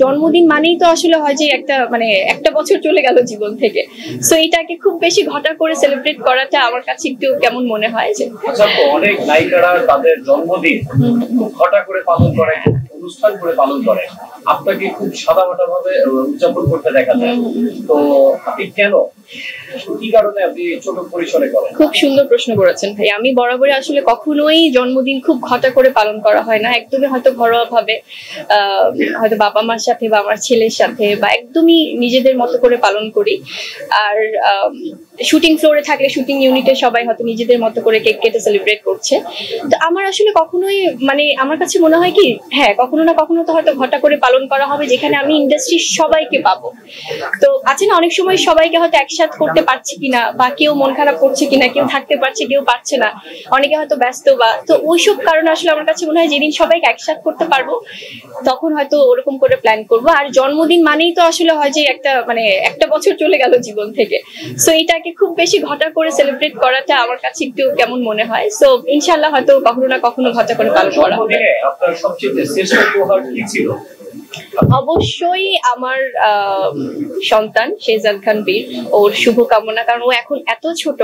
জন্মদিন মানেই তো আসলে হয় যে একটা বছর চলে গেল জীবন থেকে। সো এটাকে খুব বেশি ঘটা করে সেলিব্রেট করাটা আমার কাছে একটু কেমন মনে হয় যে অনেক নায়িকারা তাদের জন্মদিন খুব ঘটা করে পালন করে, অনুষ্ঠান করে পালন করে, আপনাকে খুব সাদামাটা ভাবে উদযাপন করতে দেখা যায়। তো আপনি কেন, কি কারণে আপনি ছোট পরিসরে করেন? খুব সুন্দর প্রশ্ন করেছেন ভাই। আমি বরাবরই আসলে কখনোই জন্মদিন খুব ঘটা করে পালন করা হয় না, একদমই হয়তো ঘরোয়া ভাবে, হয়তো বাবা মার সাথে বা আমার ছেলের সাথে বা একদমই নিজেদের মতো করে পালন করি। আর শুটিং ফ্লোরে থাকলে শুটিং ইউনিটে সবাই হয়তো নিজেদের মতো করে কেক কেটে সেলিব্রেট করছে। তো আমার আসলে কখনোই আমার কাছে মনে হয় কি, হ্যাঁ কখনো না কখনো তো হয়তো ঘটা করে পালন করা হবে যেখানে আমি ইন্ডাস্ট্রির সবাইকে পাবো। তো আছে না অনেক সময় সবাইকে হয়তো একসাথে করতে পারছি কিনা, বা কেউ মন খারাপ করছে কিনা, কেউ থাকতে পারছে কেউ পারছে না, অনেকে হয়তো ব্যস্ত, বা তো ওইসব কারণে আসলে আমার কাছে মনে হয় যেদিন সবাইকে একসাথে করতে পারবো তখন হয়তো ওরকম করে প্ল্যান করবো। আর জন্মদিন মানেই তো আসলে হয় যে একটা বছর চলে গেল জীবন থেকে। সো এটাকে খুব বেশি ঘটা করে সেলিব্রেট করাটা আমার কাছে একটু কেমন মনে হয়। সো ইনশাল্লাহ হয়তো কখনো না কখনো ঘটা করে পালন করা হবে। আপনার সবচেয়ে শ্রেষ্ঠ উপহার কি ছিল? অবশ্যই আমার সন্তান শেহজাদ খান বীর, ওর শুভকামনা। কারণ ও এখন এত ছোট,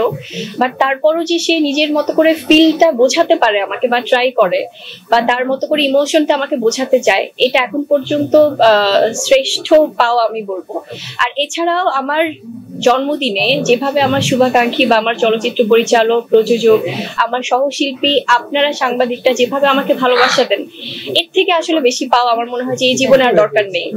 বাট তারপরও যে সে নিজের মতো করে ফিলটা বোঝাতে পারে আমাকে, বা ট্রাই করে, বা তার মতো করে ইমোশনটা আমাকে বোঝাতে চায়, এটা এখন পর্যন্ত শ্রেষ্ঠ পাওয়া আমি বলবো। আর এছাড়াও আমার জন্মদিনে যেভাবে আমার শুভাকাঙ্ক্ষী বা আমার চলচ্চিত্র পরিচালক, প্রযোজক, আমার সহশিল্পী, আপনারা সাংবাদিকরা যেভাবে আমাকে ভালোবাসা দেন, এর থেকে আসলে বেশি পাওয়া আমার মনে হয় যে এই জীবনে আর দরকার নেই।